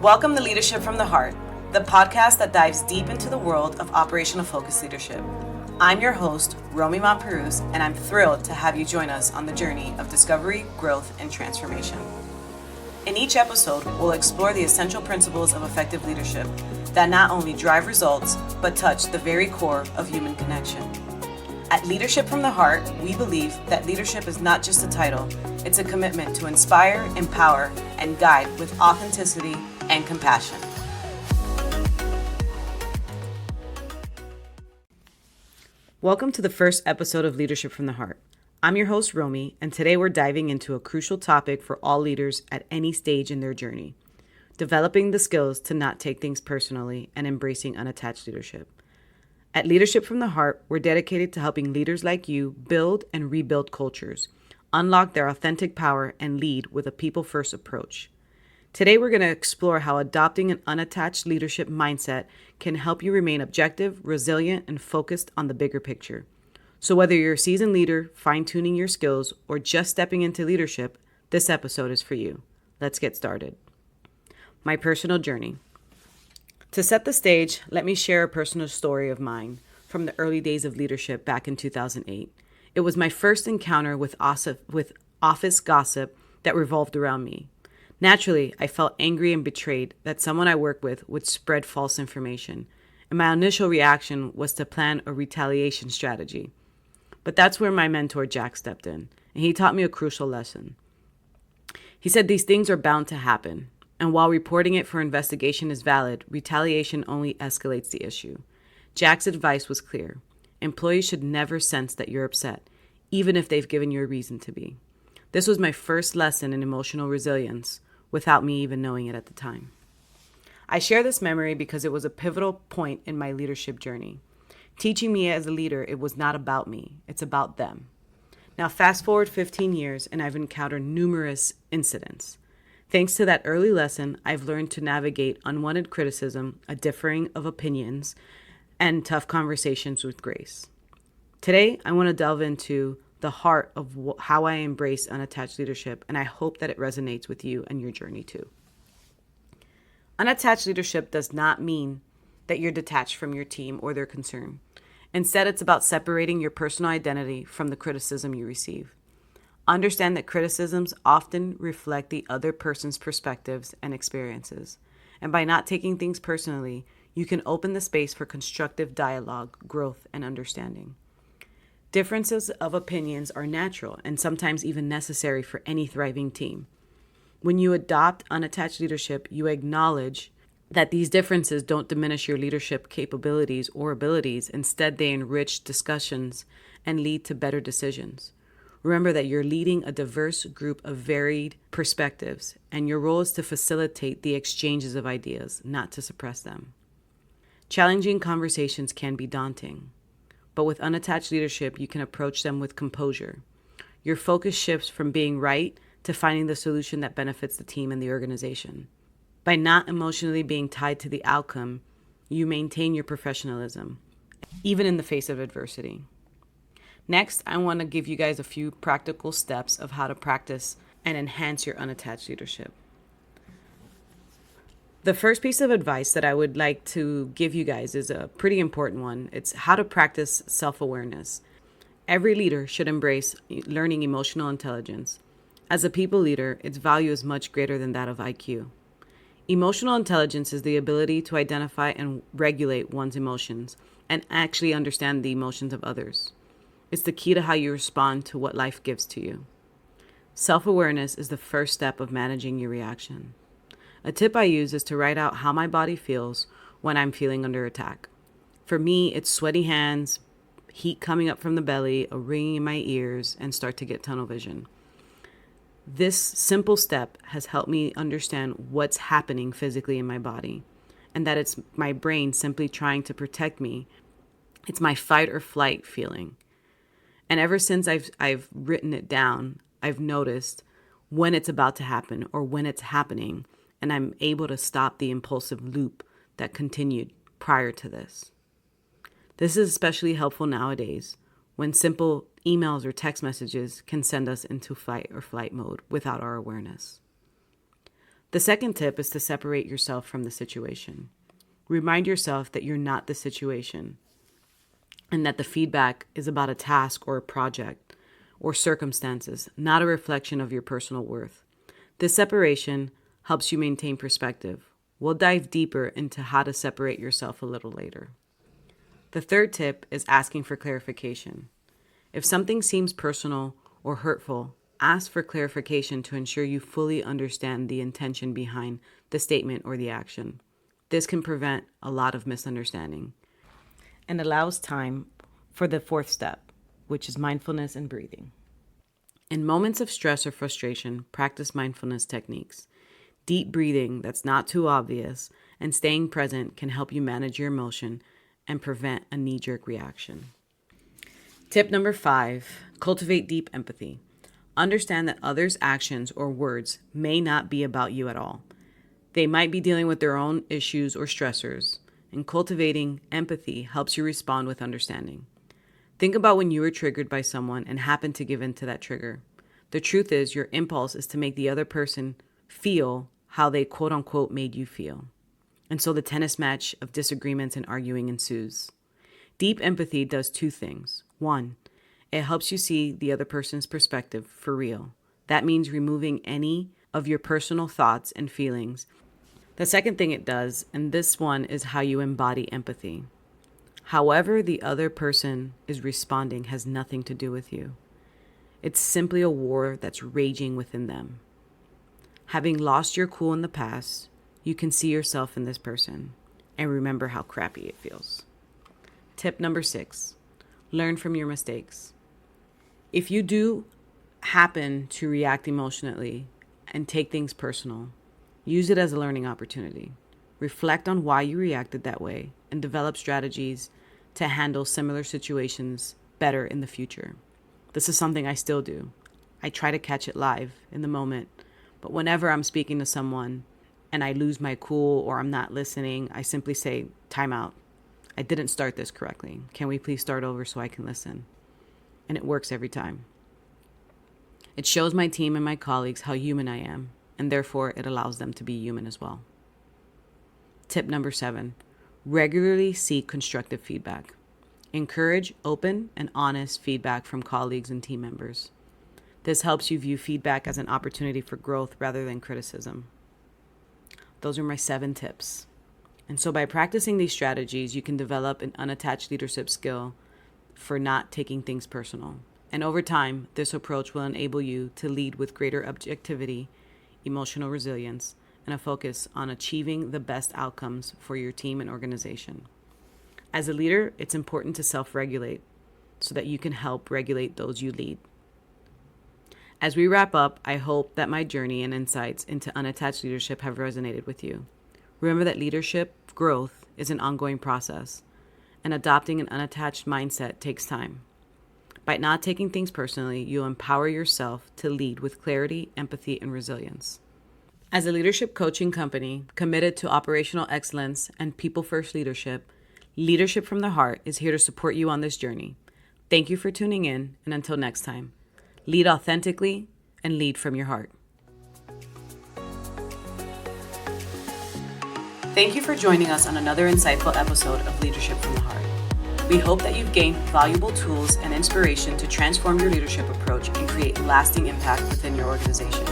Welcome to Leadership from the Heart, the podcast that dives deep into the world of operational focused leadership. I'm your host, Romie Montperuz, and I'm thrilled to have you join us on the journey of discovery, growth, and transformation. In each episode, we'll explore the essential principles of effective leadership that not only drive results, but touch the very core of human connection. At Leadership from the Heart, we believe that leadership is not just a title, it's a commitment to inspire, empower, and guide with authenticity and compassion. Welcome to the first episode of Leadership from the Heart. I'm your host, Romie, and today we're diving into a crucial topic for all leaders at any stage in their journey: developing the skills to not take things personally and embracing unattached leadership. At Leadership from the Heart, we're dedicated to helping leaders like you build and rebuild cultures, unlock their authentic power, and lead with a people-first approach. Today, we're going to explore how adopting an unattached leadership mindset can help you remain objective, resilient, and focused on the bigger picture. So whether you're a seasoned leader, fine-tuning your skills, or just stepping into leadership, this episode is for you. Let's get started. My personal journey. To set the stage, let me share a personal story of mine from the early days of leadership back in 2008. It was my first encounter with office gossip that revolved around me. Naturally, I felt angry and betrayed that someone I worked with would spread false information, and my initial reaction was to plan a retaliation strategy. But that's where my mentor Jack stepped in, and he taught me a crucial lesson. He said these things are bound to happen, and while reporting it for investigation is valid, retaliation only escalates the issue. Jack's advice was clear. Employees should never sense that you're upset, even if they've given you a reason to be. This was my first lesson in emotional resilience, without me even knowing it at the time. I share this memory because it was a pivotal point in my leadership journey, teaching me as a leader it was not about me, it's about them. Now fast forward 15 years and I've encountered numerous incidents. Thanks to that early lesson, I've learned to navigate unwanted criticism, a differing of opinions, and tough conversations with grace. Today, I want to delve into the heart of how I embrace unattached leadership, and I hope that it resonates with you and your journey too. Unattached leadership does not mean that you're detached from your team or their concern. Instead, it's about separating your personal identity from the criticism you receive. Understand that criticisms often reflect the other person's perspectives and experiences, and by not taking things personally, you can open the space for constructive dialogue, growth, and understanding. Differences of opinions are natural and sometimes even necessary for any thriving team. When you adopt unattached leadership, you acknowledge that these differences don't diminish your leadership capabilities or abilities. Instead, they enrich discussions and lead to better decisions. Remember that you're leading a diverse group of varied perspectives, and your role is to facilitate the exchanges of ideas, not to suppress them. Challenging conversations can be daunting, but with unattached leadership, you can approach them with composure. Your focus shifts from being right to finding the solution that benefits the team and the organization. By not emotionally being tied to the outcome, you maintain your professionalism, even in the face of adversity. Next, I want to give you guys a few practical steps of how to practice and enhance your unattached leadership. The first piece of advice that I would like to give you guys is a pretty important one. It's how to practice self-awareness. Every leader should embrace learning emotional intelligence. As a people leader, its value is much greater than that of IQ. Emotional intelligence is the ability to identify and regulate one's emotions and actually understand the emotions of others. It's the key to how you respond to what life gives to you. Self-awareness is the first step of managing your reaction. A tip I use is to write out how my body feels when I'm feeling under attack. For me, it's sweaty hands, heat coming up from the belly, a ringing in my ears, and start to get tunnel vision. This simple step has helped me understand what's happening physically in my body, and that it's my brain simply trying to protect me. It's my fight or flight feeling. And ever since I've written it down, I've noticed when it's about to happen or when it's happening, and I'm able to stop the impulsive loop that continued prior to this. This is especially helpful nowadays when simple emails or text messages can send us into fight or flight mode without our awareness. The second tip is to separate yourself from the situation. Remind yourself that you're not the situation and that the feedback is about a task or a project or circumstances, not a reflection of your personal worth. This separation helps you maintain perspective. We'll dive deeper into how to separate yourself a little later. The third tip is asking for clarification. If something seems personal or hurtful, ask for clarification to ensure you fully understand the intention behind the statement or the action. This can prevent a lot of misunderstanding and allows time for the fourth step, which is mindfulness and breathing. In moments of stress or frustration, practice mindfulness techniques. Deep breathing that's not too obvious and staying present can help you manage your emotion and prevent a knee-jerk reaction. Tip number 5, cultivate deep empathy. Understand that others' actions or words may not be about you at all. They might be dealing with their own issues or stressors, and cultivating empathy helps you respond with understanding. Think about when you were triggered by someone and happened to give in to that trigger. The truth is, your impulse is to make the other person feel how they quote-unquote made you feel. And so the tennis match of disagreements and arguing ensues. Deep empathy does two things. 1, it helps you see the other person's perspective for real. That means removing any of your personal thoughts and feelings. The second thing it does, and this one is how you embody empathy. However the other person is responding has nothing to do with you. It's simply a war that's raging within them. Having lost your cool in the past, you can see yourself in this person and remember how crappy it feels. Tip number 6, learn from your mistakes. If you do happen to react emotionally and take things personal, use it as a learning opportunity. Reflect on why you reacted that way and develop strategies to handle similar situations better in the future. This is something I still do. I try to catch it live in the moment, but whenever I'm speaking to someone and I lose my cool or I'm not listening, I simply say, time out. I didn't start this correctly. Can we please start over so I can listen? And it works every time. It shows my team and my colleagues how human I am, and therefore it allows them to be human as well. Tip number 7, regularly seek constructive feedback. Encourage open and honest feedback from colleagues and team members. This helps you view feedback as an opportunity for growth rather than criticism. Those are my 7 tips. And so by practicing these strategies, you can develop an unattached leadership skill for not taking things personal. And over time, this approach will enable you to lead with greater objectivity, emotional resilience, and a focus on achieving the best outcomes for your team and organization. As a leader, it's important to self-regulate so that you can help regulate those you lead. As we wrap up, I hope that my journey and insights into unattached leadership have resonated with you. Remember that leadership growth is an ongoing process, and adopting an unattached mindset takes time. By not taking things personally, you'll empower yourself to lead with clarity, empathy, and resilience. As a leadership coaching company committed to operational excellence and people-first leadership, Leadership from the Heart is here to support you on this journey. Thank you for tuning in, and until next time, lead authentically and lead from your heart. Thank you for joining us on another insightful episode of Leadership from the Heart. We hope that you've gained valuable tools and inspiration to transform your leadership approach and create lasting impact within your organization.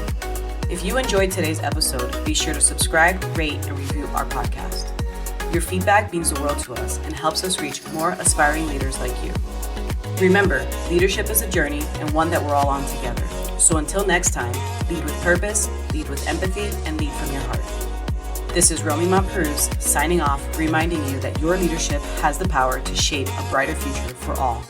If you enjoyed today's episode, be sure to subscribe, rate, and review our podcast. Your feedback means the world to us and helps us reach more aspiring leaders like you. Remember, leadership is a journey and one that we're all on together. So until next time, lead with purpose, lead with empathy, and lead from your heart. This is Romie Cruz signing off, reminding you that your leadership has the power to shape a brighter future for all.